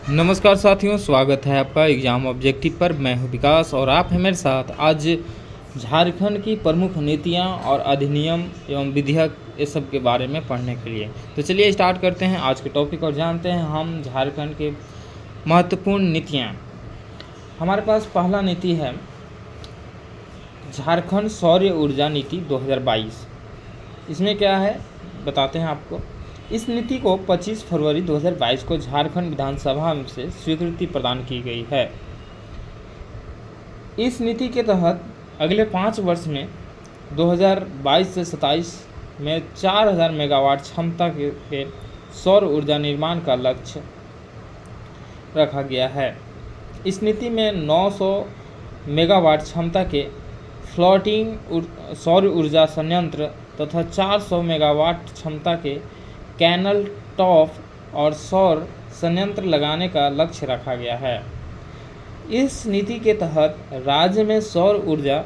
नमस्कार साथियों, स्वागत है आपका एग्जाम ऑब्जेक्टिव पर। मैं हूं विकास और आप हैं मेरे साथ। आज झारखंड की प्रमुख नीतियां और अधिनियम एवं विधेयक ये सब के बारे में पढ़ने के लिए। तो चलिए स्टार्ट करते हैं आज के टॉपिक और जानते हैं हम झारखंड के महत्वपूर्ण नीतियां। हमारे पास पहला नीति है झारखंड सौर ऊर्जा नीति 2022। इसमें क्या है बताते हैं आपको। इस नीति को 25 फरवरी 2022 को झारखंड विधानसभा से स्वीकृति प्रदान की गई है। इस नीति के तहत अगले 5 वर्ष में 2022 से 27 में 4000 मेगावाट क्षमता के सौर ऊर्जा निर्माण का लक्ष्य रखा गया है। इस नीति में 900 मेगावाट क्षमता के फ्लोटिंग सौर ऊर्जा संयंत्र तथा 400 मेगावाट क्षमता के कैनल टॉप और सौर संयंत्र लगाने का लक्ष्य रखा गया है। इस नीति के तहत राज्य में सौर ऊर्जा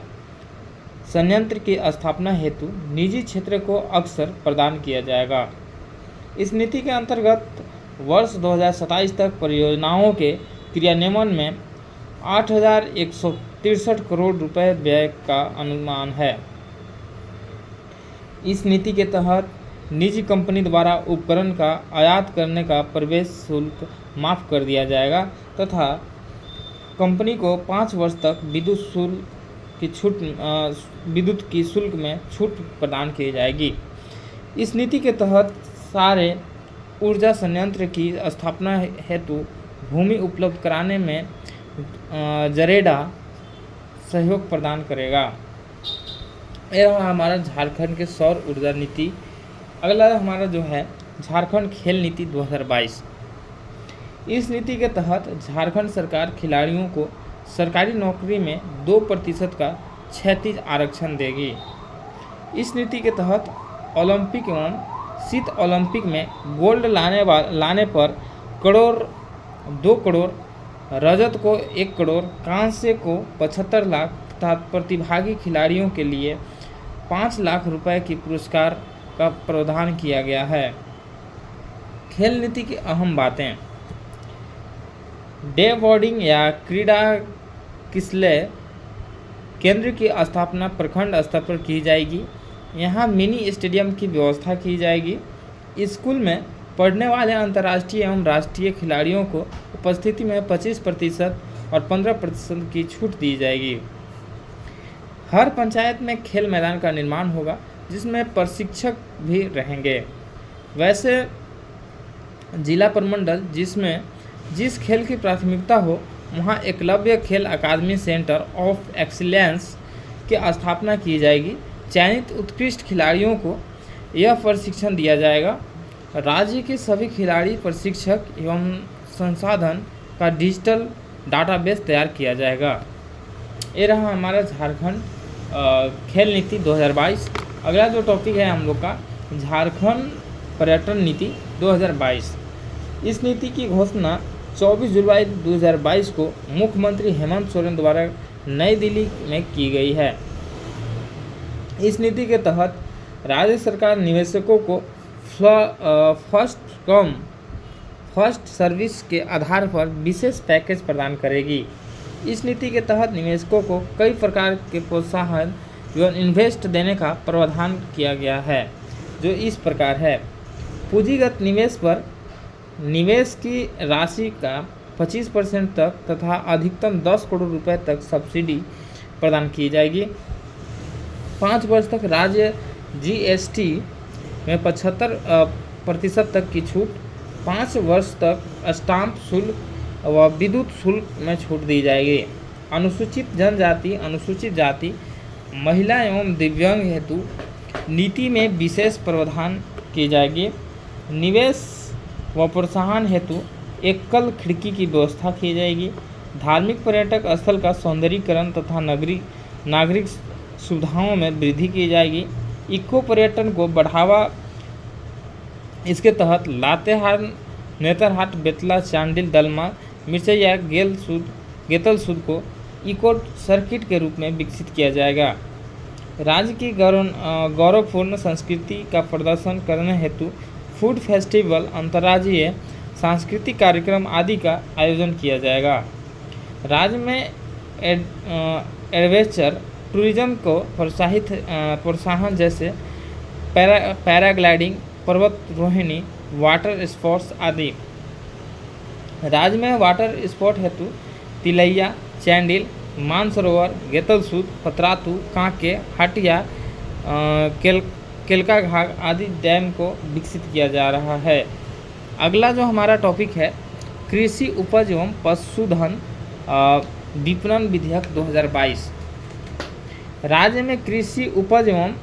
संयंत्र की स्थापना हेतु निजी क्षेत्र को अवसर प्रदान किया जाएगा। इस नीति के अंतर्गत वर्ष 2027 तक परियोजनाओं के क्रियान्वयन में 8,163 करोड़ रुपए व्यय का अनुमान है। इस नीति के तहत निजी कंपनी द्वारा उपकरण का आयात करने का प्रवेश शुल्क माफ़ कर दिया जाएगा तथा कंपनी को 5 वर्ष तक विद्युत की शुल्क में छूट प्रदान की जाएगी। इस नीति के तहत सारे ऊर्जा संयंत्र की स्थापना हेतु भूमि उपलब्ध कराने में जरेडा सहयोग प्रदान करेगा। यह हमारा झारखंड के सौर ऊर्जा नीति। अगला हमारा जो है झारखंड खेल नीति 2022। इस नीति के तहत झारखंड सरकार खिलाड़ियों को सरकारी नौकरी में 2% का क्षैतिज आरक्षण देगी। इस नीति के तहत ओलंपिक एवं शीत ओलंपिक में गोल्ड लाने पर 2 करोड़, रजत को 1 करोड़, कांस्य को 75 लाख तथा प्रतिभागी खिलाड़ियों के लिए 5 लाख रुपए की पुरस्कार का प्रावधान किया गया है। खेल नीति की अहम बातें। डे बोर्डिंग या क्रीड़ा किसलय केंद्र की स्थापना प्रखंड स्तर पर की जाएगी। यहाँ मिनी स्टेडियम की व्यवस्था की जाएगी। स्कूल में पढ़ने वाले अंतर्राष्ट्रीय एवं राष्ट्रीय खिलाड़ियों को उपस्थिति में 25% और 15% की छूट दी जाएगी। हर पंचायत में खेल मैदान का निर्माण होगा जिसमें प्रशिक्षक भी रहेंगे। वैसे जिला प्रमंडल जिसमें जिस खेल की प्राथमिकता हो वहाँ एकलव्य खेल अकादमी सेंटर ऑफ एक्सीलेंस की स्थापना की जाएगी। चयनित उत्कृष्ट खिलाड़ियों को यह प्रशिक्षण दिया जाएगा। राज्य के सभी खिलाड़ी प्रशिक्षक एवं संसाधन का डिजिटल डाटाबेस तैयार किया जाएगा। ये रहा हमारा झारखंड खेल नीति 2022। अगला जो टॉपिक है हम लोग का झारखंड पर्यटन नीति 2022। इस नीति की घोषणा 24 जुलाई 2022 को मुख्यमंत्री हेमंत सोरेन द्वारा नई दिल्ली में की गई है। इस नीति के तहत राज्य सरकार निवेशकों को फर्स्ट सर्विस के आधार पर विशेष पैकेज प्रदान करेगी। इस नीति के तहत निवेशकों को कई प्रकार के प्रोत्साहन एवं इन्वेस्ट देने का प्रावधान किया गया है, जो इस प्रकार है। पूंजीगत निवेश पर निवेश की राशि का 25% तक तथा अधिकतम 10 करोड़ रुपए तक सब्सिडी प्रदान की जाएगी। 5 वर्ष तक राज्य GST में 75% तक की छूट, 5 वर्ष तक स्टाम्प शुल्क व विद्युत शुल्क में छूट दी जाएगी। अनुसूचित जनजाति, अनुसूचित जाति, महिला एवं दिव्यांग हेतु नीति में विशेष प्रावधान की जाएगी। निवेश व प्रोत्साहन हेतु एकल खिड़की की व्यवस्था की जाएगी। धार्मिक पर्यटक स्थल का सौंदर्यीकरण तथा नागरिक सुविधाओं में वृद्धि की जाएगी। इको पर्यटन को बढ़ावा। इसके तहत लातेहार, नेतरहाट, बेतला, चांडिल, दलमा, मिर्चैया, गेतलसूद को इको सर्किट के रूप में विकसित किया जाएगा। राज्य की गौरवपूर्ण संस्कृति का प्रदर्शन करने हेतु फूड फेस्टिवल, अंतर्राज्यीय सांस्कृतिक कार्यक्रम आदि का आयोजन किया जाएगा। राज्य में एडवेंचर टूरिज्म को प्रोत्साहन जैसे पैराग्लाइडिंग, पर्वतारोहणी, वाटर स्पोर्ट्स आदि। राज्य में वाटर स्पोर्ट हेतु तिलैया, चैंडिल, मानसरोवर, गेतलसूद, पतरातू, कांके, हटिया, केलका घाट आदि डैम को विकसित किया जा रहा है। अगला जो हमारा टॉपिक है कृषि उपज एवं पशुधन विपणन विधेयक 2022। राज्य में कृषि उपज एवं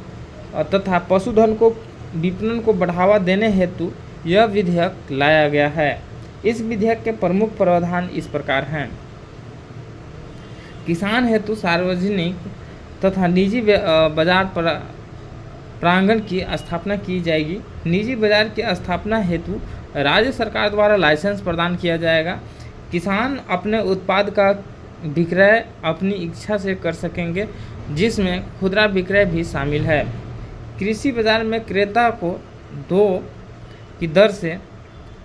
तथा पशुधन को विपणन को बढ़ावा देने हेतु यह विधेयक लाया गया है। इस विधेयक के प्रमुख प्रावधान इस प्रकार हैं। किसान हेतु सार्वजनिक तथा निजी बाजार प्रांगण की स्थापना की जाएगी। निजी बाजार की स्थापना हेतु राज्य सरकार द्वारा लाइसेंस प्रदान किया जाएगा। किसान अपने उत्पाद का विक्रय अपनी इच्छा से कर सकेंगे, जिसमें खुदरा विक्रय भी शामिल है। कृषि बाजार में क्रेता को 2 की दर से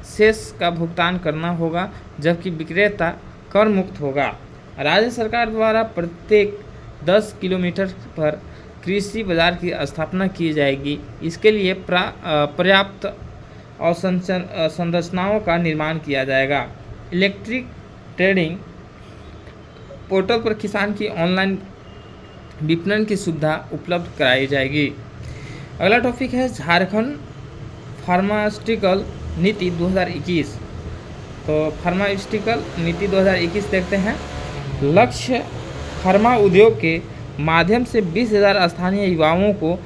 शेष का भुगतान करना होगा, जबकि विक्रेता कर मुक्त होगा। राज्य सरकार द्वारा प्रत्येक 10 किलोमीटर पर कृषि बाजार की स्थापना की जाएगी। इसके लिए पर्याप्त संरचनाओं का निर्माण किया जाएगा। इलेक्ट्रिक ट्रेडिंग पोर्टल पर किसान की ऑनलाइन विपणन की सुविधा उपलब्ध कराई जाएगी। अगला टॉपिक है झारखंड फार्मास्यूटिकल नीति 2021। तो फार्मास्यूटिकल नीति 2021 देखते हैं। लक्ष्य फार्मा उद्योग के माध्यम से 20,000 स्थानीय युवाओं को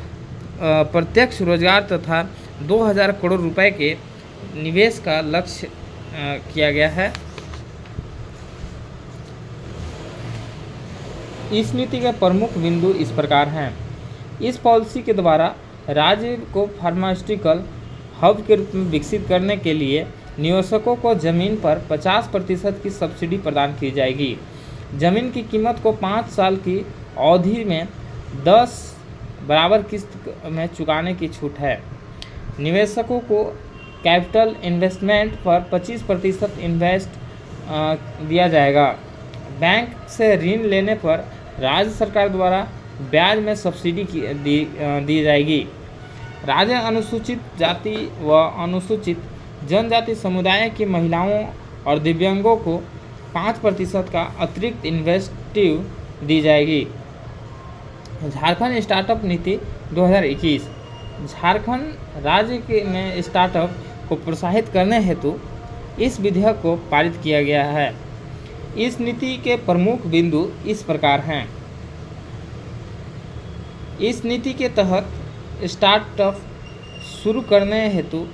प्रत्यक्ष रोजगार तथा 2,000 करोड़ रुपए के निवेश का लक्ष्य किया गया है। इस नीति के प्रमुख बिंदु इस प्रकार हैं। इस पॉलिसी के द्वारा राज्य को फार्मास्यूटिकल हब के रूप में विकसित करने के लिए निवेशकों को जमीन पर 50% की सब्सिडी प्रदान की जाएगी। जमीन की कीमत को 5 साल की अवधि में 10 बराबर किस्त में चुकाने की छूट है। निवेशकों को कैपिटल इन्वेस्टमेंट पर 25% इन्वेस्ट दिया जाएगा। बैंक से ऋण लेने पर राज्य सरकार द्वारा ब्याज में सब्सिडी दी जाएगी। राज्य अनुसूचित जाति व अनुसूचित जनजाति समुदाय की महिलाओं और दिव्यांगों को 5% का अतिरिक्त इन्वेस्टिव दी जाएगी। झारखंड स्टार्टअप नीति 2021। झारखंड राज्य में स्टार्टअप को प्रोत्साहित करने हेतु इस विधेयक को पारित किया गया है। इस नीति के प्रमुख बिंदु इस प्रकार हैं। इस नीति के तहत स्टार्टअप शुरू करने हेतु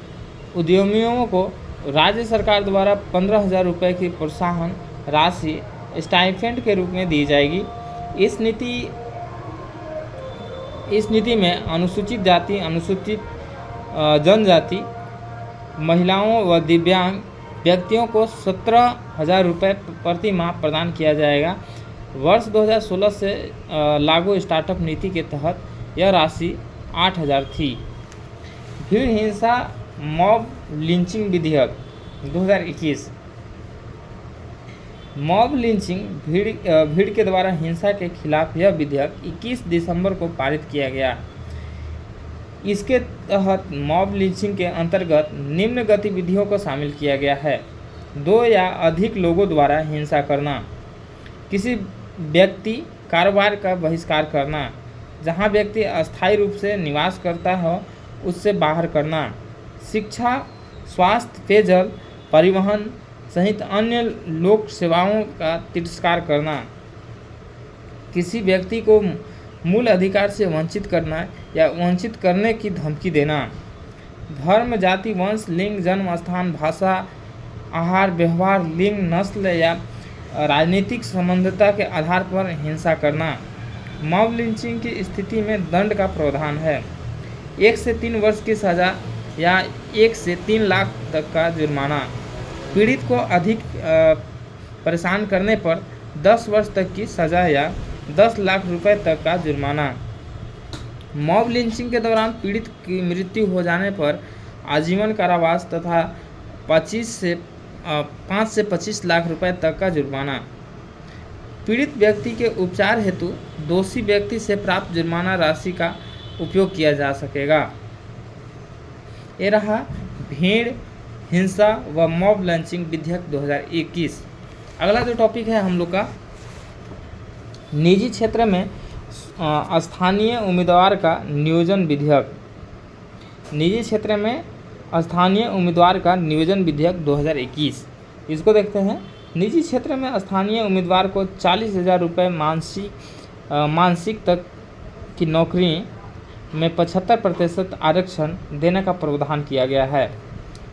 उद्यमियों को राज्य सरकार द्वारा 15,000 रुपये की प्रोत्साहन राशि स्टाइपेंड के रूप में दी जाएगी। इस नीति में अनुसूचित जाति, अनुसूचित जनजाति, महिलाओं व दिव्यांग व्यक्तियों को 17,000 रुपये प्रति माह प्रदान किया जाएगा। वर्ष 2016 से लागू स्टार्टअप नीति के तहत यह राशि 8,000 थी। भीड़ हिंसा मॉब लिंचिंग विधेयक 2021। मॉब लिंचिंग भीड़ के द्वारा हिंसा के खिलाफ यह विधेयक 21 दिसंबर को पारित किया गया। इसके तहत मॉब लिंचिंग के अंतर्गत निम्न गतिविधियों को शामिल किया गया है। 2 या अधिक लोगों द्वारा हिंसा करना, किसी व्यक्ति कारोबार का बहिष्कार करना, जहां व्यक्ति अस्थायी रूप से निवास करता हो उससे बाहर करना, शिक्षा, स्वास्थ्य, पेयजल, परिवहन सहित अन्य लोक सेवाओं का तिरस्कार करना, किसी व्यक्ति को मूल अधिकार से वंचित करना या वंचित करने की धमकी देना, धर्म, जाति, वंश, लिंग, जन्म स्थान, भाषा, आहार, व्यवहार, लिंग, नस्ल या राजनीतिक संबद्धता के आधार पर हिंसा करना। मॉब लिंचिंग की स्थिति में दंड का प्रावधान है। 1 से 3 वर्ष की सज़ा या 1 से 3 लाख तक का जुर्माना। पीड़ित को अधिक परेशान करने पर 10 वर्ष तक की सज़ा या 10 लाख रुपए तक का जुर्माना। मॉब लिंचिंग के दौरान पीड़ित की मृत्यु हो जाने पर आजीवन कारावास तथा 5 से 25 लाख रुपए तक का जुर्माना। पीड़ित व्यक्ति के उपचार हेतु दोषी व्यक्ति से प्राप्त जुर्माना राशि का उपयोग किया जा सकेगा। ये रहा भीड़ हिंसा व मॉब लंचिंग विधेयक 2021। अगला जो टॉपिक है हम लोग का, निजी क्षेत्र में स्थानीय उम्मीदवार का नियोजन विधेयक। निजी क्षेत्र में स्थानीय उम्मीदवार का नियोजन विधेयक 2021। इसको देखते हैं। निजी क्षेत्र में स्थानीय उम्मीदवार को 40,000 रुपये मासिक तक की नौकरी में 75% आरक्षण देने का प्रावधान किया गया है।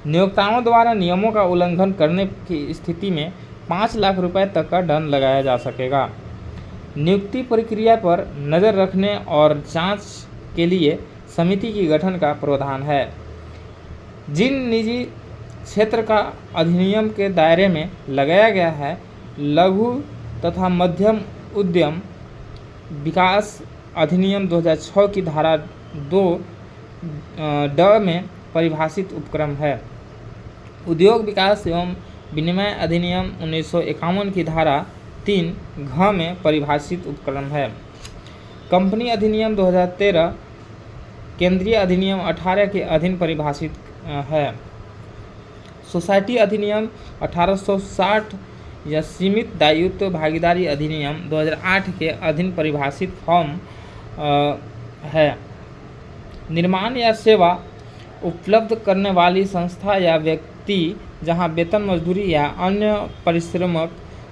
नियोक्ताओं द्वारा नियमों का उल्लंघन करने की स्थिति में 5 लाख रुपए तक का दंड लगाया जा सकेगा। नियुक्ति प्रक्रिया पर नज़र रखने और जांच के लिए समिति की गठन का प्रावधान है। जिन निजी क्षेत्र का अधिनियम के दायरे में लगाया गया है, लघु तथा मध्यम उद्यम विकास अधिनियम 2006 की धारा 2 में परिभाषित उपक्रम है। उद्योग विकास एवं विनिमय अधिनियम 1951 की धारा 3 में परिभाषित उपक्रम है। कंपनी अधिनियम 2013 केंद्रीय अधिनियम 18 के अधीन परिभाषित है। सोसाइटी अधिनियम 1860 या सीमित दायित्व भागीदारी अधिनियम 2008 के अधीन परिभाषित फॉर्म है। निर्माण या सेवा उपलब्ध करने वाली संस्था या व्यक्ति जहां वेतन मजदूरी या अन्य परिश्रम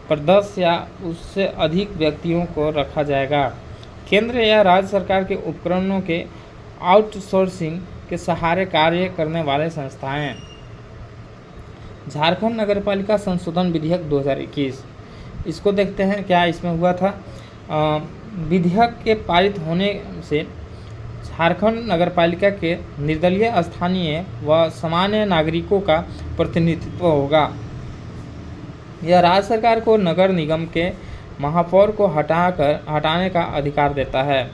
पर 10 या उससे अधिक व्यक्तियों को रखा जाएगा। केंद्र या राज्य सरकार के उपकरणों के आउटसोर्सिंग के सहारे कार्य करने वाले संस्थाएं। झारखंड नगरपालिका संशोधन विधेयक 2021। इसको देखते हैं क्या इसमें हुआ था। विधेयक के पारित होने से झारखंड नगरपालिका के निर्दलीय स्थानीय व सामान्य नागरिकों का प्रतिनिधित्व होगा। यह राज्य सरकार को नगर निगम के महापौर को हटाने का अधिकार देता है।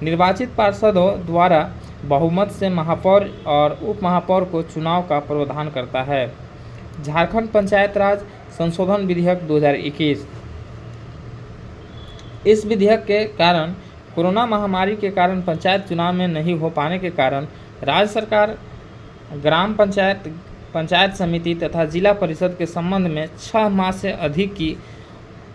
निर्वाचित पार्षदों द्वारा बहुमत से महापौर और उप महापौर को चुनाव का प्रावधान करता है। झारखंड पंचायत राज संशोधन विधेयक 2021। इस विधेयक के कारण कोरोना महामारी के कारण पंचायत चुनाव में नहीं हो पाने के कारण राज्य सरकार ग्राम पंचायत, पंचायत समिति तथा जिला परिषद के संबंध में 6 माह से अधिक की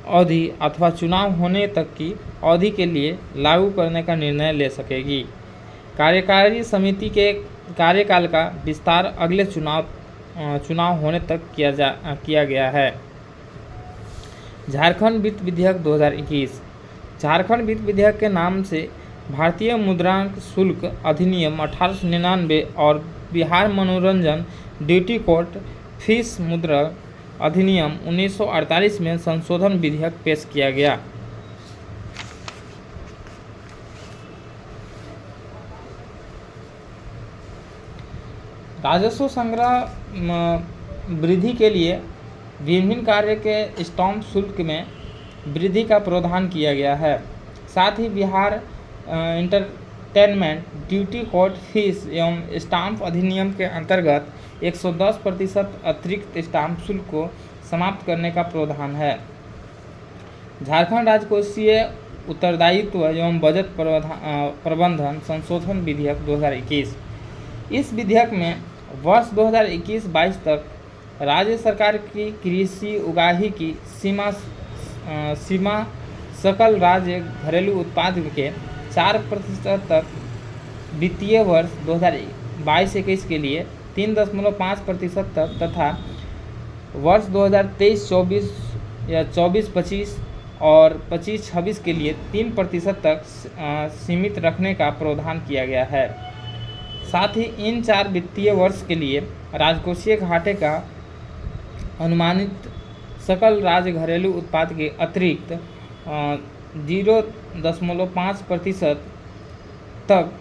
अवधि अथवा चुनाव होने तक की अवधि के लिए लागू करने का निर्णय ले सकेगी। कार्यकारी समिति के कार्यकाल का विस्तार अगले चुनाव होने तक किया गया है। झारखंड वित्त विधेयक 2021। झारखंड वित्त विधेयक के नाम से भारतीय मुद्रांक शुल्क अधिनियम 1899 और बिहार मनोरंजन ड्यूटी कोर्ट फीस मुद्रा अधिनियम 1948 में संशोधन विधेयक पेश किया गया। राजस्व संग्रह वृद्धि के लिए विभिन्न कार्य के स्टाम्प शुल्क में वृद्धि का प्रावधान किया गया है। साथ ही Bihar entertainment duty court fees एवं स्टाम्प अधिनियम के अंतर्गत 110% अतिरिक्त स्टाम्प शुल्क को समाप्त करने का प्रावधान है। झारखंड राजकोषीय उत्तरदायित्व एवं बजट प्रबंधन संशोधन विधेयक 2021। इस विधेयक में वर्ष 2021-22 तक राज्य सरकार की कृषि उगाही की सीमा सकल राज्य घरेलू उत्पाद के 4% तक, वित्तीय वर्ष 2022-21 के लिए 3.5% तक तथा वर्ष 2023-24 या 24-25 और 25-26 के लिए 3% तक सीमित रखने का प्रावधान किया गया है। साथ ही इन 4 वित्तीय वर्ष के लिए राजकोषीय घाटे का अनुमानित सकल राज्य घरेलू उत्पाद के अतिरिक्त 0.5% तक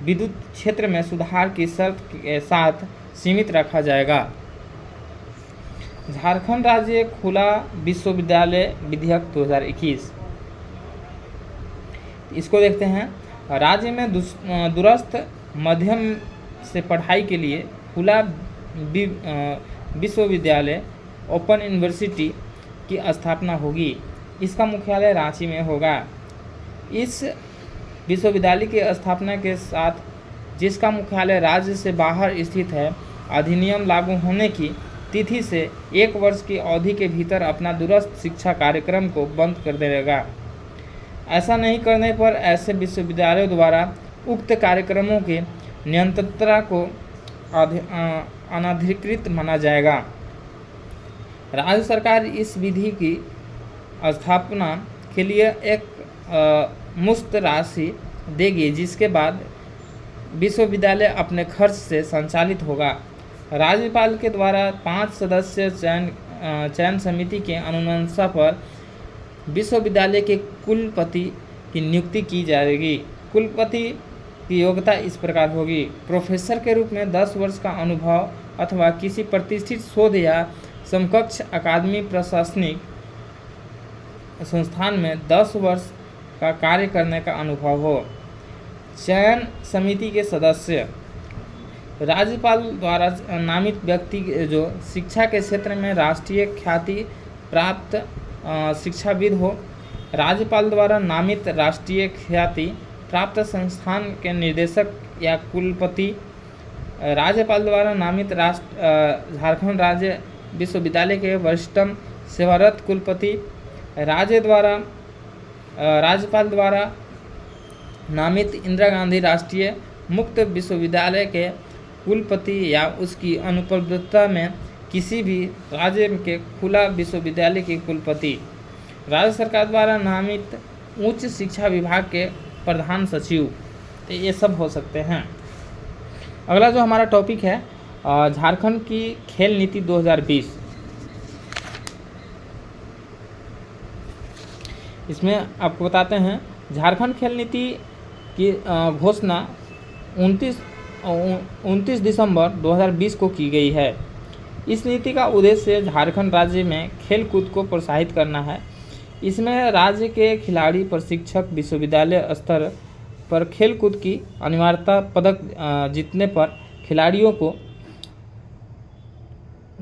विद्युत क्षेत्र में सुधार की शर्त के साथ सीमित रखा जाएगा। झारखंड राज्य खुला विश्वविद्यालय विधेयक 2021। इसको देखते हैं। राज्य में दूरस्थ मध्यम से पढ़ाई के लिए खुला विश्वविद्यालय ओपन यूनिवर्सिटी की स्थापना होगी। इसका मुख्यालय रांची में होगा। इस विश्वविद्यालय की स्थापना के साथ, जिसका मुख्यालय राज्य से बाहर स्थित है, अधिनियम लागू होने की तिथि से 1 वर्ष की अवधि के भीतर अपना दूरस्थ शिक्षा कार्यक्रम को बंद कर देगा। ऐसा नहीं करने पर ऐसे विश्वविद्यालयों द्वारा उक्त कार्यक्रमों के नियंत्रणा को अनधिकृत माना जाएगा। राज्य सरकार इस विधि की स्थापना के लिए एक मुफ्त राशि देगी, जिसके बाद विश्वविद्यालय अपने खर्च से संचालित होगा। राज्यपाल के द्वारा 5 सदस्य चयन समिति के अनुशंसा पर विश्वविद्यालय के कुलपति की नियुक्ति की जाएगी। कुलपति की योग्यता इस प्रकार होगी: प्रोफेसर के रूप में 10 वर्ष का अनुभव अथवा किसी प्रतिष्ठित शोध या समकक्ष अकादमी प्रशासनिक संस्थान में 10 वर्ष का कार्य करने का अनुभव हो। चयन समिति के सदस्य राज्यपाल द्वारा नामित व्यक्ति जो शिक्षा के क्षेत्र में राष्ट्रीय ख्याति प्राप्त शिक्षाविद हो। राज्यपाल द्वारा नामित राष्ट्रीय ख्याति प्राप्त संस्थान के निदेशक या कुलपति। राज्यपाल द्वारा नामित झारखंड राज्य विश्वविद्यालय के वरिष्ठतम सेवारत कुलपति। राज्यपाल द्वारा नामित इंदिरा गांधी राष्ट्रीय मुक्त विश्वविद्यालय के कुलपति या उसकी अनुपलब्धता में किसी भी राज्य के खुला विश्वविद्यालय के कुलपति। राज्य सरकार द्वारा नामित उच्च शिक्षा विभाग के प्रधान सचिव। तो ये सब हो सकते हैं। अगला जो हमारा टॉपिक है, झारखंड की खेल नीति 2020। इसमें आपको बताते हैं, झारखंड खेल नीति की घोषणा 29 दिसंबर 2020 को की गई है। इस नीति का उद्देश्य झारखंड राज्य में खेल कूद को प्रोत्साहित करना है। इसमें राज्य के खिलाड़ी, प्रशिक्षक, विश्वविद्यालय स्तर पर खेल कूद की अनिवार्यता, पदक जीतने पर खिलाड़ियों को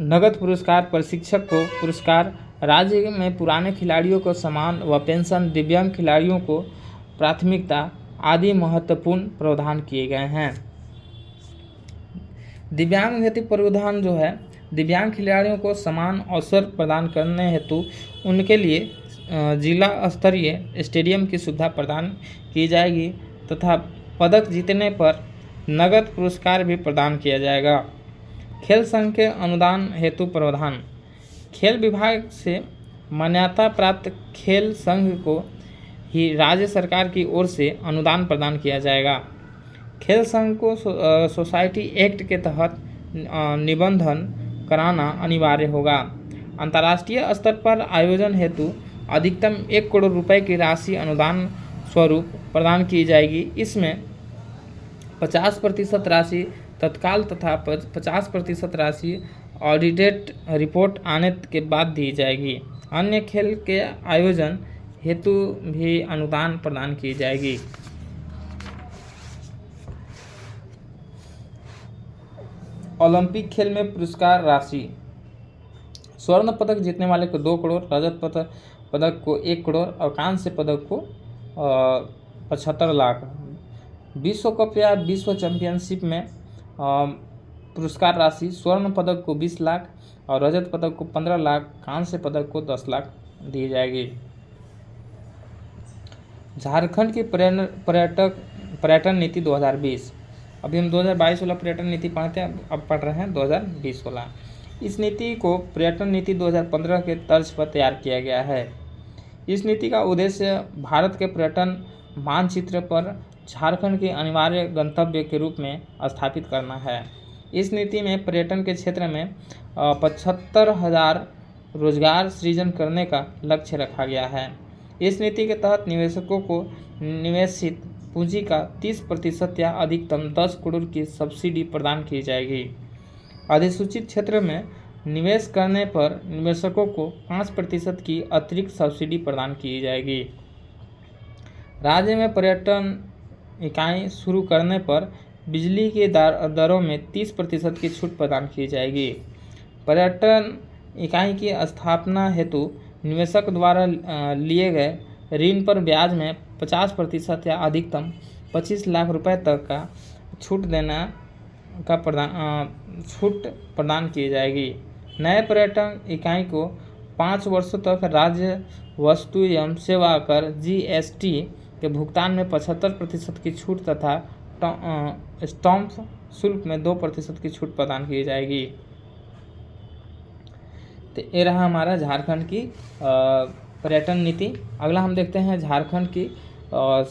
नगद पुरस्कार, प्रशिक्षक को पुरस्कार, राज्य में पुराने खिलाड़ियों को सम्मान व पेंशन, दिव्यांग खिलाड़ियों को प्राथमिकता आदि महत्वपूर्ण प्रावधान किए गए हैं। दिव्यांग हेतु प्रावधान जो है, दिव्यांग खिलाड़ियों को समान अवसर प्रदान करने हेतु उनके लिए जिला स्तरीय स्टेडियम की सुविधा प्रदान की जाएगी तथा पदक जीतने पर नगद पुरस्कार भी प्रदान किया जाएगा। खेल संघ के अनुदान हेतु प्रावधान। खेल विभाग से मान्यता प्राप्त खेल संघ को ही राज्य सरकार की ओर से अनुदान प्रदान किया जाएगा। खेल संघ को सोसाइटी एक्ट के तहत निबंधन कराना अनिवार्य होगा। अंतर्राष्ट्रीय स्तर पर आयोजन हेतु अधिकतम 1 करोड़ रुपए की राशि अनुदान स्वरूप प्रदान की जाएगी। इसमें 50% राशि तत्काल तथा 50% राशि ऑडिटेड रिपोर्ट आने के बाद दी जाएगी। अन्य खेल के आयोजन हेतु भी अनुदान प्रदान की जाएगी। ओलंपिक खेल में पुरस्कार राशि। स्वर्ण पदक जीतने वाले को 2 करोड़, रजत पदक को 1 करोड़ और कांस्य पदक को 75 लाख। विश्व कप या विश्व चैंपियनशिप में पुरस्कार राशि स्वर्ण पदक को 20 लाख और रजत पदक को 15 लाख, कांस्य पदक को 10 लाख दी जाएगी। झारखंड की पर्यटन नीति 2020। अभी हम 2022 वाला पर्यटन नीति पढ़ते हैं, अब पढ़ रहे हैं 2020 वाला। इस नीति को पर्यटन नीति 2015 के तर्ज पर तैयार किया गया है। इस नीति का उद्देश्य भारत के पर्यटन मानचित्र पर झारखंड के अनिवार्य गंतव्य के रूप में स्थापित करना है। इस नीति में पर्यटन के क्षेत्र में 75,000 रोजगार सृजन करने का लक्ष्य रखा गया है। इस नीति के तहत निवेशकों को निवेशित पूंजी का 30% या अधिकतम 10 करोड़ की सब्सिडी प्रदान की जाएगी। अधिसूचित क्षेत्र में निवेश करने पर निवेशकों को 5% की अतिरिक्त सब्सिडी प्रदान की जाएगी। राज्य में पर्यटन इकाई शुरू करने पर बिजली के दरों में 30% की छूट प्रदान की जाएगी। पर्यटन इकाई की स्थापना हेतु निवेशक द्वारा लिए गए ऋण पर ब्याज में 50% या अधिकतम 25 लाख रुपए तक का छूट प्रदान की जाएगी। नए पर्यटन इकाई को 5 वर्षों तक राज्य वस्तु एवं सेवा कर GST के भुगतान में 75% की छूट तथा स्टैम्प शुल्क में 2% की छूट प्रदान की जाएगी। तो ये रहा हमारा झारखंड की पर्यटन नीति। अगला हम देखते हैं झारखंड की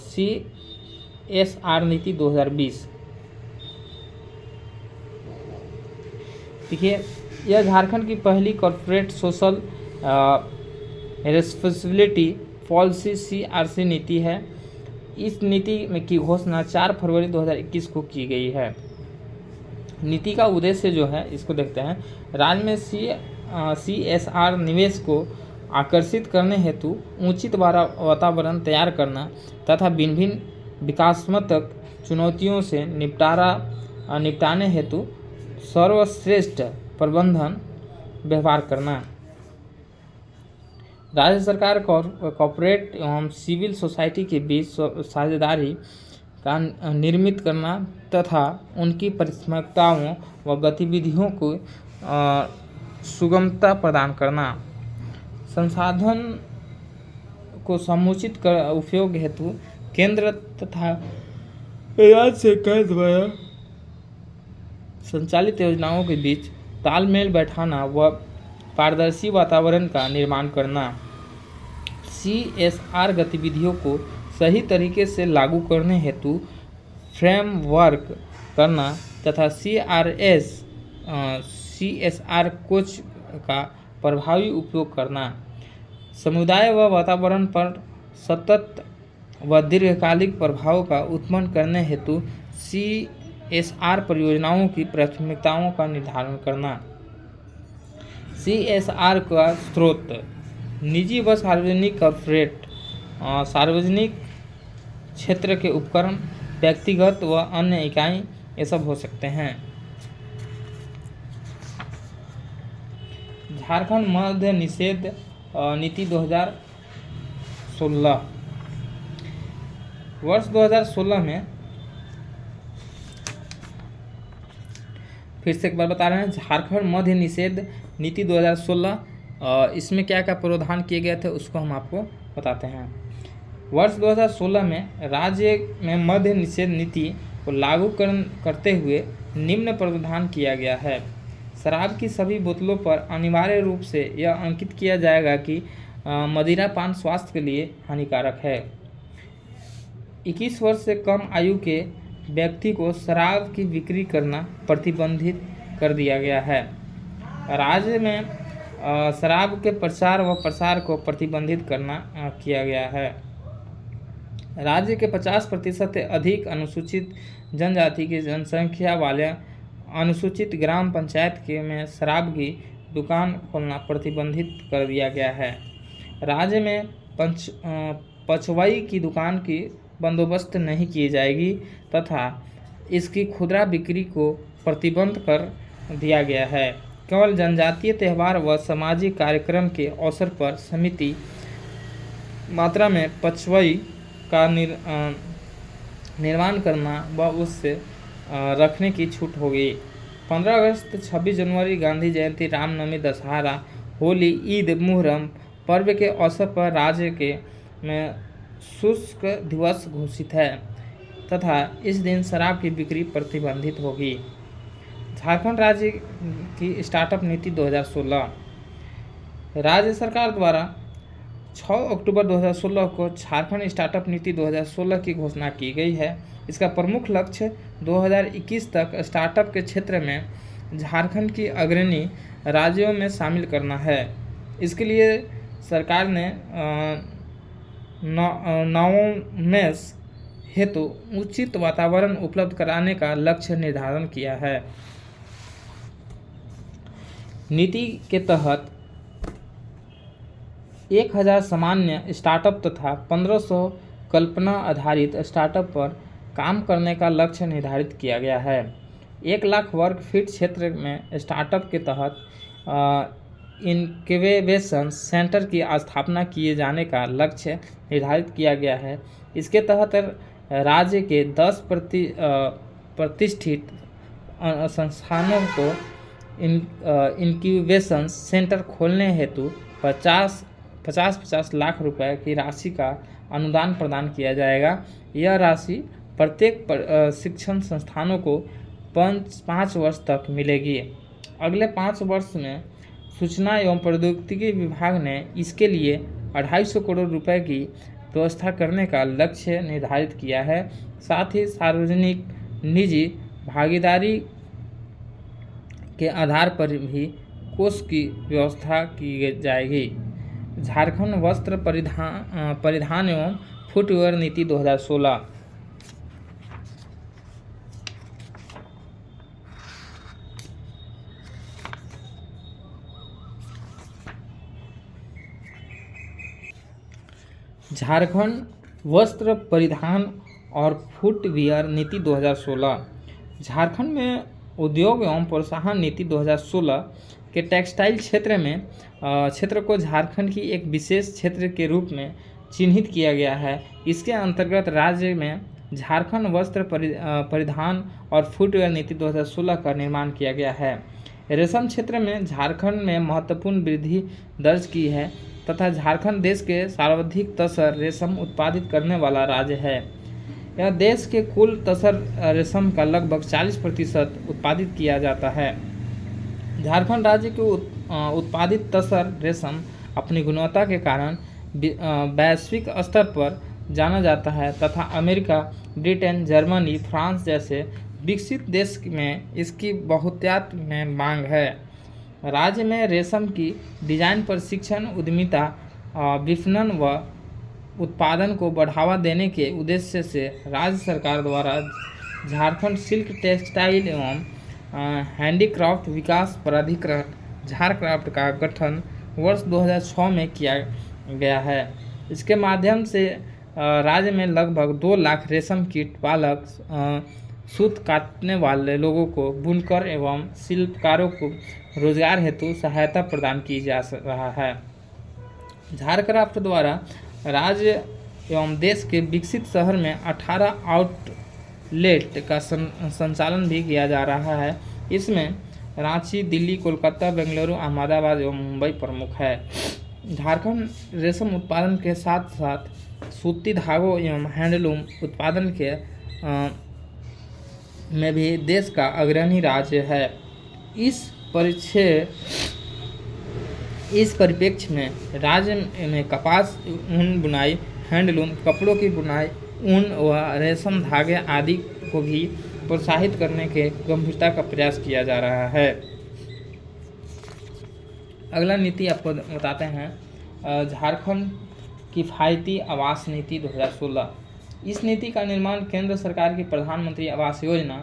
CSR नीति 2020। देखिए, यह झारखंड की पहली corporate social responsibility policy CRC नीति है। इस नीति में की घोषणा 4 फरवरी 2021 को की गई है। नीति का उद्देश्य जो है इसको देखते हैं। राज्य में CSR निवेश को आकर्षित करने हेतु उचित वातावरण तैयार करना तथा भिन्न विकासात्मक चुनौतियों से निपटाने हेतु सर्वश्रेष्ठ प्रबंधन व्यवहार करना। राज्य सरकार कॉर्पोरेट एवं सिविल सोसाइटी के बीच साझेदारी का निर्मित करना तथा उनकी प्राथमिकताओं व गतिविधियों को सुगमता प्रदान करना। संसाधन को समुचित उपयोग हेतु केंद्र तथा राज्य सरकार द्वारा संचालित योजनाओं के बीच तालमेल बैठाना व पारदर्शी वातावरण का निर्माण करना। CSR गतिविधियों को सही तरीके से लागू करने हेतु फ्रेमवर्क करना तथा CSR कोच का प्रभावी उपयोग करना। समुदाय व वातावरण पर सतत व दीर्घकालिक प्रभाव का उत्पन्न करने हेतु CSR परियोजनाओं की प्राथमिकताओं का निर्धारण करना। CSR का स्रोत निजी व सार्वजनिक कॉर्पोरेट सार्वजनिक क्षेत्र के उपक्रम, व्यक्तिगत व अन्य इकाई ये सब हो सकते हैं। झारखंड मद्य निषेध नीति 2016। वर्ष 2016 में, फिर से एक बार बता रहे हैं, झारखंड मद्य निषेध नीति 2016, इसमें क्या क्या प्रावधान किए गए थे उसको हम आपको बताते हैं। वर्ष 2016 में राज्य में मद्य निषेध नीति को लागू करते हुए निम्न प्रावधान किया गया है। शराब की सभी बोतलों पर अनिवार्य रूप से यह अंकित किया जाएगा कि मदिरा पान स्वास्थ्य के लिए हानिकारक है। 21 वर्ष से कम आयु के व्यक्ति को शराब की बिक्री करना प्रतिबंधित कर दिया गया है। राज्य में शराब के प्रचार व प्रसार को प्रतिबंधित किया गया है। राज्य के 50% से अधिक अनुसूचित जनजाति की जनसंख्या वाले अनुसूचित ग्राम पंचायत के में शराब की दुकान खोलना प्रतिबंधित कर दिया गया है। राज्य में पचवई की दुकान की बंदोबस्त नहीं की जाएगी तथा इसकी खुदरा बिक्री को प्रतिबंध कर दिया गया है। केवल जनजातीय त्यौहार व सामाजिक कार्यक्रम के अवसर पर सीमित मात्रा में पचवई का निर्माण करना व उससे रखने की छूट होगी। 15 अगस्त, 26 जनवरी, गांधी जयंती, रामनवमी, दशहरा, होली, ईद, मुहर्रम पर्व के अवसर पर राज्य में शुष्क दिवस घोषित है तथा इस दिन शराब की बिक्री प्रतिबंधित होगी। झारखंड राज्य की स्टार्टअप नीति 2016। राज्य सरकार द्वारा 6 अक्टूबर 2016 को झारखंड स्टार्टअप नीति 2016 की घोषणा की गई है। इसका प्रमुख लक्ष्य 2021 तक स्टार्टअप के क्षेत्र में झारखंड की अग्रणी राज्यों में शामिल करना है। इसके लिए सरकार ने नवोन्मेष हेतु उचित वातावरण उपलब्ध कराने का लक्ष्य निर्धारण किया है। नीति के तहत 1000 सामान्य स्टार्टअप तथा 1500 कल्पना आधारित स्टार्टअप पर काम करने का लक्ष्य निर्धारित किया गया है। 1,00,000 वर्ग फीट क्षेत्र में स्टार्टअप के तहत इनक्यूबेशन सेंटर की स्थापना किए जाने का लक्ष्य निर्धारित किया गया है। इसके तहत राज्य के 10 प्रतिष्ठित संस्थानों को इनक्यूबेशन सेंटर खोलने हेतु 50 लाख रुपए की राशि का अनुदान प्रदान किया जाएगा। यह राशि प्रत्येक शिक्षण संस्थानों को 5 वर्ष तक मिलेगी। अगले 5 वर्ष में सूचना एवं प्रौद्योगिकी विभाग ने इसके लिए 250 करोड़ रुपए की व्यवस्था करने का लक्ष्य निर्धारित किया है। साथ ही सार्वजनिक निजी भागीदारी के आधार पर भी कोष की व्यवस्था की जाएगी। झारखंड वस्त्र परिधान एवं फुटवेयर नीति 2016। झारखंड वस्त्र परिधान और फुटवियर नीति 2016। झारखंड में उद्योग एवं प्रोत्साहन नीति 2016 के टेक्सटाइल क्षेत्र को झारखंड की एक विशेष क्षेत्र के रूप में चिन्हित किया गया है। इसके अंतर्गत राज्य में झारखंड वस्त्र परिधान और फुटवेयर नीति 2016 का निर्माण किया गया है। रेशम क्षेत्र में झारखंड में महत्वपूर्ण वृद्धि दर्ज की है तथा झारखंड देश के सर्वाधिक तसर रेशम उत्पादित करने वाला राज्य है। यह देश के कुल तसर रेशम का लगभग 40% उत्पादित किया जाता है। झारखंड राज्य के उत्पादित तसर रेशम अपनी गुणवत्ता के कारण वैश्विक स्तर पर जाना जाता है तथा अमेरिका, ब्रिटेन, जर्मनी, फ्रांस जैसे विकसित देश में इसकी बहुतायत में मांग है। राज्य में रेशम की डिजाइन प्रशिक्षण, उद्यमिता, विपणन व उत्पादन को बढ़ावा देने के उद्देश्य से राज्य सरकार द्वारा झारखंड सिल्क टेक्सटाइल एवं हैंडीक्राफ्ट विकास प्राधिकरण झारक्राफ्ट का गठन वर्ष 2006 में किया गया है। इसके माध्यम से राज्य में लगभग 2 लाख रेशम कीट पालक, सूत काटने वाले लोगों को, बुनकर एवं शिल्पकारों को रोजगार हेतु सहायता प्रदान की जा रहा है। झारक्राफ्ट द्वारा राज्य एवं देश के विकसित शहर में 18 आउटलेट का संचालन भी किया जा रहा है। इसमें रांची, दिल्ली, कोलकाता, बेंगलुरु, अहमदाबाद एवं मुंबई प्रमुख है। झारखंड रेशम उत्पादन के साथ साथ सूती धागों एवं हैंडलूम उत्पादन के में भी देश का अग्रणी राज्य है। इस परिप्रेक्ष्य में राज्य में कपास, ऊन बुनाई, हैंडलूम, कपड़ों की बुनाई, ऊन व रेशम धागे आदि को भी प्रोत्साहित करने के गंभीरता का प्रयास किया जा रहा है। अगला नीति आपको बताते हैं झारखंड किफ़ायती आवास नीति 2016। इस नीति का निर्माण केंद्र सरकार की प्रधानमंत्री आवास योजना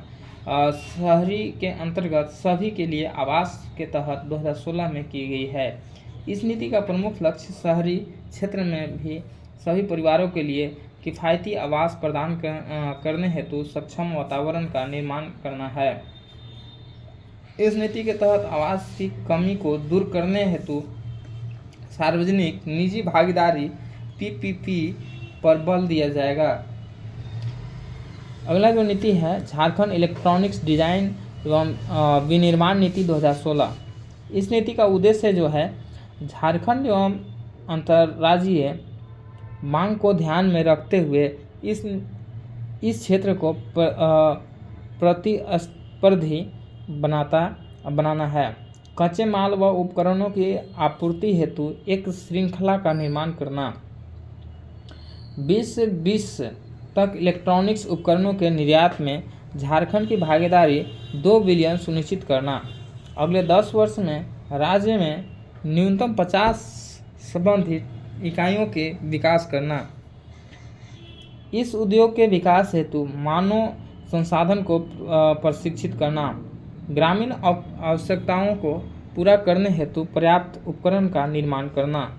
शहरी के अंतर्गत सभी के लिए आवास के तहत 2016 में की गई है। इस नीति का प्रमुख लक्ष्य शहरी क्षेत्र में भी सभी परिवारों के लिए किफ़ायती आवास प्रदान करने हेतु सक्षम वातावरण का निर्माण करना है। इस नीति के तहत आवास की कमी को दूर करने हेतु सार्वजनिक निजी भागीदारी PPP पर बल दिया जाएगा। अगला जो नीति है झारखंड इलेक्ट्रॉनिक्स डिजाइन एवं विनिर्माण नीति 2016। इस नीति का उद्देश्य जो है झारखंड एवं अंतर्राज्यीय मांग को ध्यान में रखते हुए इस क्षेत्र को प्रतिस्पर्धी बनाना है। कच्चे माल व उपकरणों की आपूर्ति हेतु एक श्रृंखला का निर्माण करना। 2020 तक इलेक्ट्रॉनिक्स उपकरणों के निर्यात में झारखंड की भागीदारी 2 बिलियन सुनिश्चित करना। अगले 10 वर्ष में राज्य में न्यूनतम 50 संबंधित इकाइयों के विकास करना। इस उद्योग के विकास हेतु मानव संसाधन को प्रशिक्षित करना। ग्रामीण आवश्यकताओं को पूरा करने हेतु पर्याप्त उपकरण का निर्माण करना।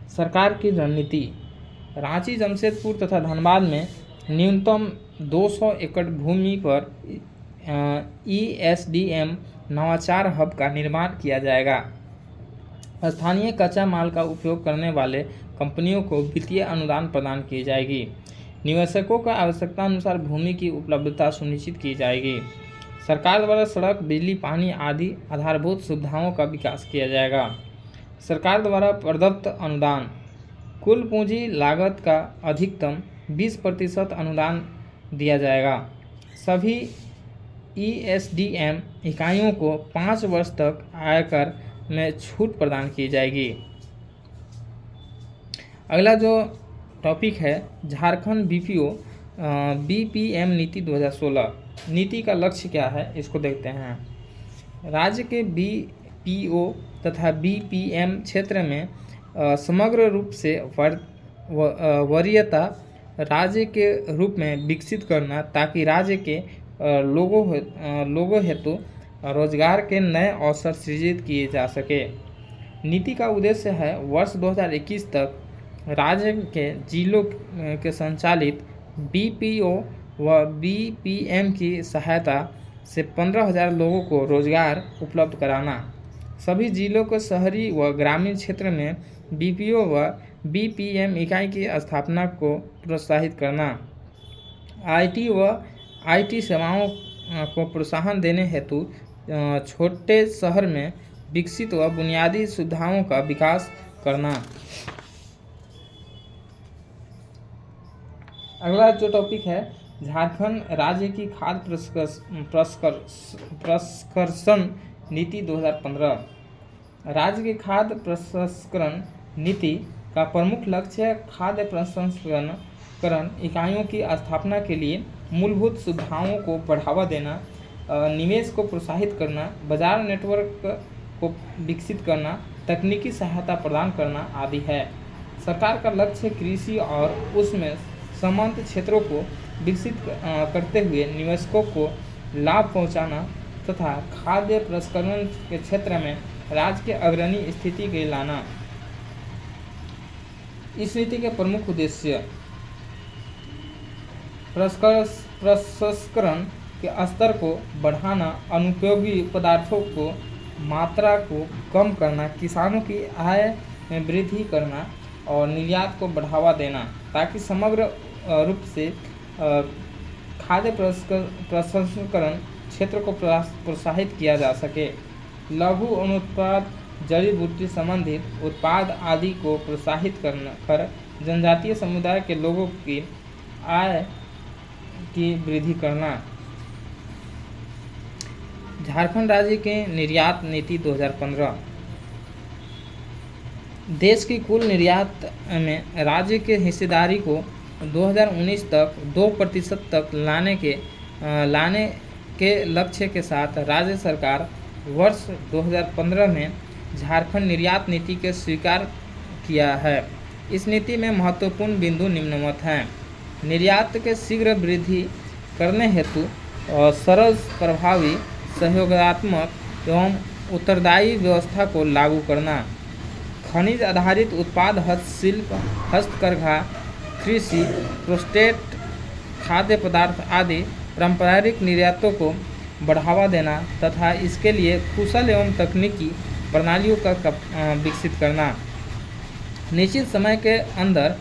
सरकार की रणनीति। रांची, जमशेदपुर तथा धनबाद में न्यूनतम 200 एकड़ भूमि पर ESDM नवाचार हब का निर्माण किया जाएगा। स्थानीय कच्चा माल का उपयोग करने वाले कंपनियों को वित्तीय अनुदान प्रदान की जाएगी। निवेशकों को आवश्यकता अनुसार भूमि की उपलब्धता सुनिश्चित की जाएगी। सरकार द्वारा सड़क, बिजली, पानी आदि आधारभूत सुविधाओं का विकास किया जाएगा। सरकार द्वारा प्रदत्त अनुदान, कुल पूंजी लागत का अधिकतम 20% अनुदान दिया जाएगा। सभी ESDM इकाइयों को 5 वर्ष तक आयकर में छूट प्रदान की जाएगी। अगला जो टॉपिक है झारखंड BPM नीति 2016। नीति का लक्ष्य क्या है इसको देखते हैं। राज्य के BPO तथा BPM क्षेत्र में समग्र रूप से वरीयता राज्य के रूप में विकसित करना, ताकि राज्य के लोगों हेतु रोजगार के नए अवसर सृजित किए जा सके। नीति का उद्देश्य है वर्ष 2021 तक राज्य के जिलों के संचालित BPO व BPM की सहायता से 15,000 लोगों को रोजगार उपलब्ध कराना। सभी जिलों को शहरी व ग्रामीण क्षेत्र में BPO व BPM इकाई की स्थापना को प्रोत्साहित करना। IT व IT सेवाओं को प्रोत्साहन देने हेतु छोटे शहर में विकसित व बुनियादी सुविधाओं का विकास करना। अगला जो टॉपिक है झारखंड राज्य की खाद्य प्रसंस्करण नीति 2015। राज्य की खाद्य प्रसंस्करण नीति का प्रमुख लक्ष्य खाद्य प्रसंस्करण इकाइयों की स्थापना के लिए मूलभूत सुविधाओं को बढ़ावा देना, निवेश को प्रोत्साहित करना, बाजार नेटवर्क को विकसित करना, तकनीकी सहायता प्रदान करना आदि है। सरकार का लक्ष्य कृषि और उसमें संबद्ध क्षेत्रों को विकसित करते हुए निवेशकों को लाभ पहुंचाना तथा खाद्य प्रसंस्करण के क्षेत्र में राज्य के अग्रणी स्थिति के लाना। इस नीति के प्रमुख उद्देश्य प्रसंस्करण के स्तर को बढ़ाना, अनुपयोगी पदार्थों को मात्रा को कम करना, किसानों की आय में वृद्धि करना और निर्यात को बढ़ावा देना, ताकि समग्र रूप से खाद्य प्रसंस्करण क्षेत्र को प्रोत्साहित किया जा सके। लघु अनुत्पाद, जड़ी बूटी संबंधित उत्पाद आदि को प्रोत्साहित कर जनजातीय समुदाय के लोगों की आय की वृद्धि करना। झारखंड राज्य के निर्यात नीति 2015। देश की कुल निर्यात में राज्य के हिस्सेदारी को 2019 तक 2% तक लाने के लक्ष्य के साथ राज्य सरकार वर्ष 2015 में झारखंड निर्यात नीति के स्वीकार किया है। इस नीति में महत्वपूर्ण बिंदु निम्नवत हैं। निर्यात के शीघ्र वृद्धि करने हेतु सरल, प्रभावी, सहयोगात्मक एवं उत्तरदायी व्यवस्था को लागू करना। खनिज आधारित उत्पाद, हस्तशिल्प, हस्तकरघा, कृषि, प्रोसेस्ड खाद्य पदार्थ आदि पारंपरिक निर्यातों को बढ़ावा देना तथा इसके लिए कुशल एवं तकनीकी प्रणालियों का विकसित करना। निश्चित समय के अंदर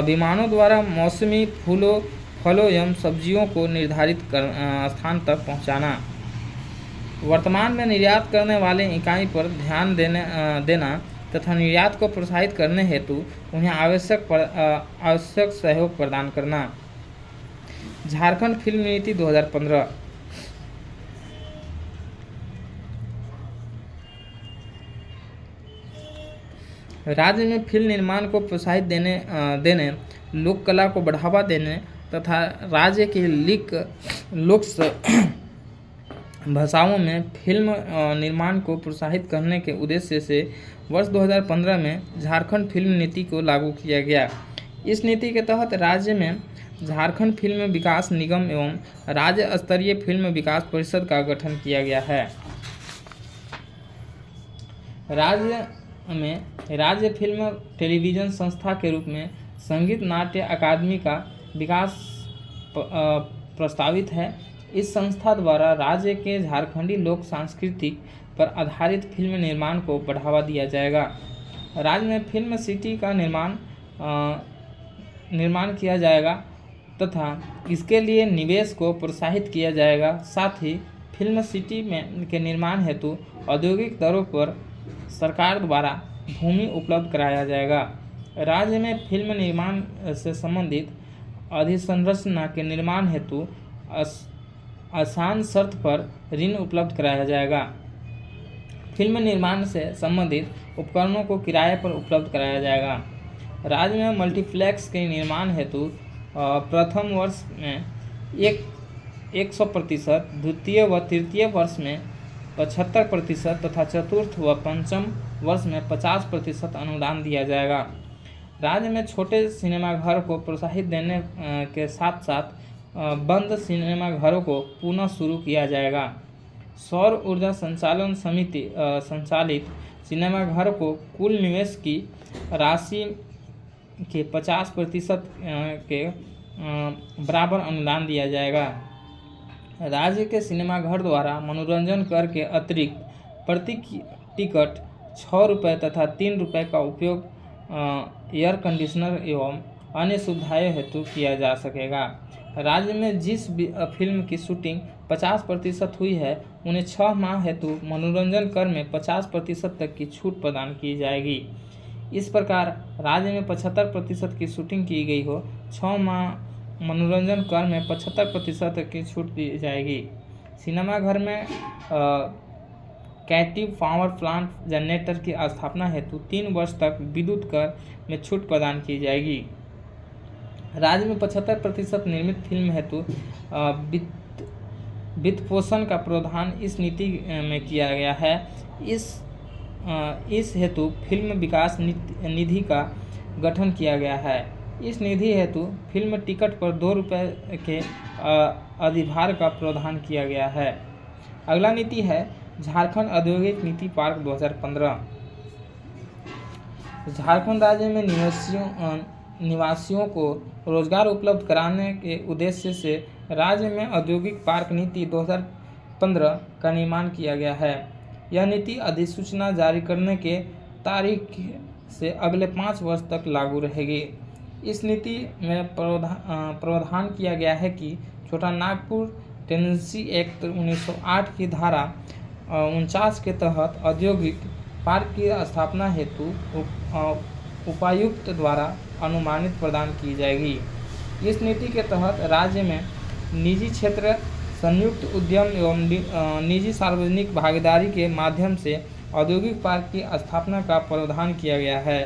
विमानों द्वारा मौसमी फलों एवं सब्जियों को निर्धारित स्थान तक पहुंचाना। वर्तमान में निर्यात करने वाले इकाई पर ध्यान देना तथा निर्यात को प्रोत्साहित करने हेतु उन्हें आवश्यक सहयोग प्रदान करना। झारखंड फिल्म नीति 2015। राज्य में फिल्म निर्माण को प्रोत्साहित देने, लोक कला को बढ़ावा देने तथा राज्य के लोक भाषाओं में फिल्म निर्माण को प्रोत्साहित करने के उद्देश्य से वर्ष 2015 में झारखंड फिल्म नीति को लागू किया गया। इस नीति के तहत राज्य में झारखंड फिल्म विकास निगम एवं राज्य स्तरीय फिल्म विकास परिषद का गठन किया गया है। राज्य में राज्य फिल्म टेलीविज़न संस्था के रूप में संगीत नाट्य अकादमी का विकास प्रस्तावित है। इस संस्था द्वारा राज्य के झारखंडी लोक सांस्कृतिक पर आधारित फिल्म निर्माण को बढ़ावा दिया जाएगा। राज्य में फिल्म सिटी का निर्माण किया जाएगा तथा इसके लिए निवेश को प्रोत्साहित किया जाएगा। साथ ही फिल्म सिटी के निर्माण हेतु औद्योगिक दरों पर सरकार द्वारा भूमि उपलब्ध कराया जाएगा। राज्य में फिल्म निर्माण से संबंधित अधोसंरचना के निर्माण हेतु आसान शर्त पर ऋण उपलब्ध कराया जाएगा। फिल्म निर्माण से संबंधित उपकरणों को किराए पर उपलब्ध कराया जाएगा। राज्य में मल्टीप्लेक्स के निर्माण हेतु प्रथम वर्ष में 100%, द्वितीय व तृतीय वर्ष में 75% तथा चतुर्थ व पंचम वर्ष में 50% अनुदान दिया जाएगा। राज्य में छोटे सिनेमाघर को प्रोत्साहित देने के साथ साथ बंद सिनेमाघरों को पुनः शुरू किया जाएगा। सौर ऊर्जा संचालन समिति संचालित सिनेमाघर को कुल निवेश की राशि के 50% के बराबर अनुदान दिया जाएगा। राज्य के सिनेमाघर द्वारा मनोरंजन कर के अतिरिक्त प्रति टिकट 6 रुपये तथा 3 रुपये का उपयोग एयर कंडीशनर एवं अन्य सुविधाएं हेतु किया जा सकेगा। राज्य में जिस फिल्म की शूटिंग 50% हुई है उन्हें 6 माह हेतु मनोरंजन कर में 50% तक की छूट प्रदान की जाएगी। इस प्रकार राज्य में 75% की शूटिंग की गई हो, 6 माह मनोरंजन कर में 75% तक की छूट दी जाएगी। सिनेमाघर में कैप्टिव पावर प्लांट जनरेटर की स्थापना हेतु 3 वर्ष तक विद्युत कर में छूट प्रदान की जाएगी। राज्य में 75% निर्मित फिल्म हेतु वित्त पोषण का प्रावधान इस नीति में किया गया है। इस हेतु फिल्म विकास निधि का गठन किया गया है। इस निधि हेतु फिल्म टिकट पर 2 रुपये के अधिभार का प्रावधान किया गया है। अगला नीति है झारखंड औद्योगिक नीति पार्क 2015। झारखंड राज्य में निवासियों को रोजगार उपलब्ध कराने के उद्देश्य से राज्य में औद्योगिक पार्क नीति 2015 का निर्माण किया गया है। यह नीति अधिसूचना जारी करने के तारीख से अगले 5 वर्ष तक लागू रहेगी। इस नीति में प्रावधान किया गया है कि छोटा नागपुर टेनेंसी एक्ट 1908 की धारा 49 के तहत औद्योगिक पार्क की स्थापना हेतु उपायुक्त द्वारा अनुमानित प्रदान की जाएगी। इस नीति के तहत राज्य में निजी क्षेत्र संयुक्त उद्यम एवं निजी सार्वजनिक भागीदारी के माध्यम से औद्योगिक पार्क की स्थापना का प्रावधान किया गया है।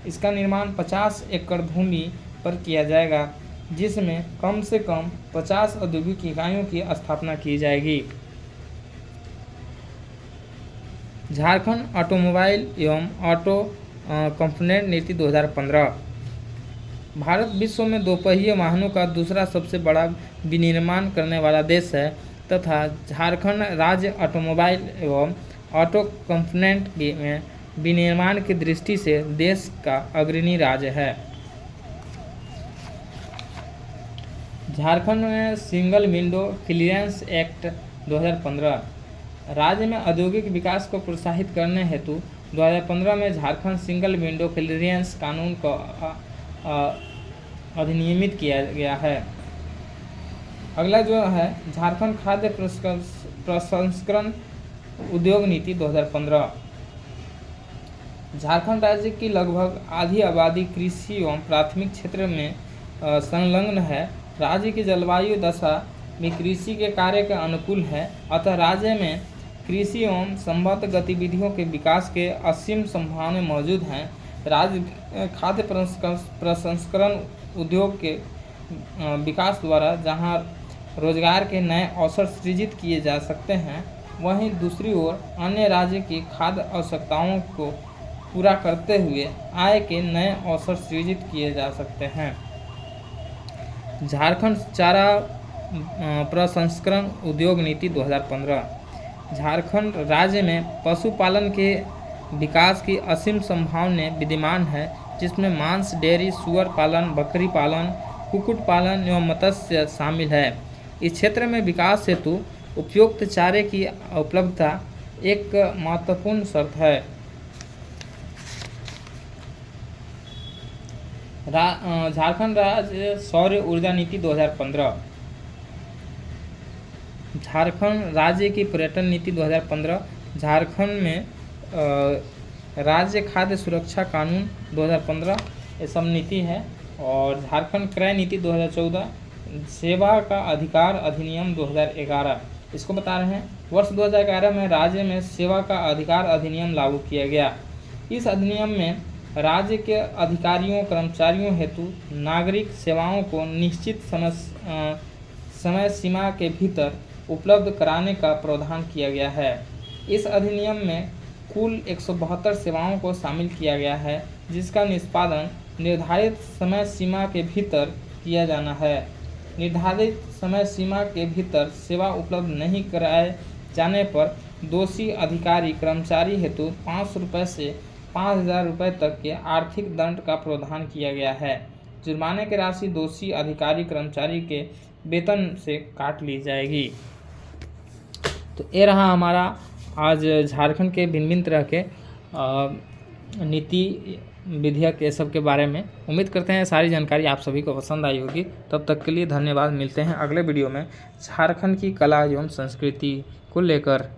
इसका निर्माण 50 एकड़ भूमि पर किया जाएगा, जिसमें कम से कम 50 औद्योगिक इकाइयों की स्थापना की जाएगी। झारखंड ऑटोमोबाइल एवं ऑटो कंपोनेंट नीति 2015। भारत विश्व में दोपहिया वाहनों का दूसरा सबसे बड़ा विनिर्माण करने वाला देश है तथा झारखंड राज्य ऑटोमोबाइल एवं ऑटो कंपोनेंट में विनिर्माण की दृष्टि से देश का अग्रणी राज्य है। झारखंड में सिंगल विंडो क्लियरेंस एक्ट 2015। राज्य में औद्योगिक विकास को प्रोत्साहित करने हेतु 2015 में झारखंड सिंगल विंडो क्लियरेंस कानून को अधिनियमित किया गया है। अगला जो है झारखंड खाद्य प्रसंस्करण उद्योग नीति 2015। झारखंड राज्य की लगभग आधी आबादी कृषि एवं प्राथमिक क्षेत्र में संलग्न है। राज्य की जलवायु दशा में कृषि के कार्य के अनुकूल है, अतः राज्य में कृषि एवं संबद्ध गतिविधियों के विकास के असीम संभावनाएं मौजूद हैं। राज्य खाद्य प्रसंस्करण उद्योग के विकास द्वारा जहां रोजगार के नए अवसर सृजित किए जा सकते हैं, वहीं दूसरी ओर अन्य राज्य की खाद्य आवश्यकताओं को पूरा करते हुए आय के नए अवसर सृजित किए जा सकते हैं। झारखंड चारा प्रसंस्करण उद्योग नीति 2015। झारखंड राज्य में पशुपालन के विकास की असीम संभावनाएं विद्यमान है, जिसमें मांस, डेयरी, सुअर पालन, बकरी पालन, कुक्कुट पालन एवं मत्स्य शामिल है। इस क्षेत्र में विकास हेतु उपयुक्त चारे की उपलब्धता एक महत्वपूर्ण शर्त है। झारखंड राज्य सौर ऊर्जा नीति 2015। झारखंड राज्य की पर्यटन नीति 2015। झारखंड में राज्य खाद्य सुरक्षा कानून 2015 ये सब नीति है। और झारखंड क्रय नीति 2014, सेवा का अधिकार अधिनियम 2011 इसको बता रहे हैं। वर्ष 2011 में राज्य में सेवा का अधिकार अधिनियम लागू किया गया। इस अधिनियम में राज्य के अधिकारियों कर्मचारियों हेतु नागरिक सेवाओं को निश्चित समय सीमा के भीतर उपलब्ध कराने का प्रावधान किया गया है। इस अधिनियम में कुल 172 सेवाओं को शामिल किया गया है, जिसका निष्पादन निर्धारित समय सीमा के भीतर किया जाना है। निर्धारित समय सीमा के भीतर सेवा उपलब्ध नहीं कराए जाने पर दोषी अधिकारी कर्मचारी हेतु 500 रुपये से 5000 रुपये तक के आर्थिक दंड का प्रावधान किया गया है। जुर्माने की राशि दोषी अधिकारी कर्मचारी के वेतन से काट ली जाएगी। तो ये रहा हमारा आज झारखंड के भिन्न भिन्न तरह के नीति विधेयक ये सब के बारे में। उम्मीद करते हैं सारी जानकारी आप सभी को पसंद आई होगी। तब तक के लिए धन्यवाद। मिलते हैं अगले वीडियो में झारखंड की कला एवं संस्कृति को लेकर।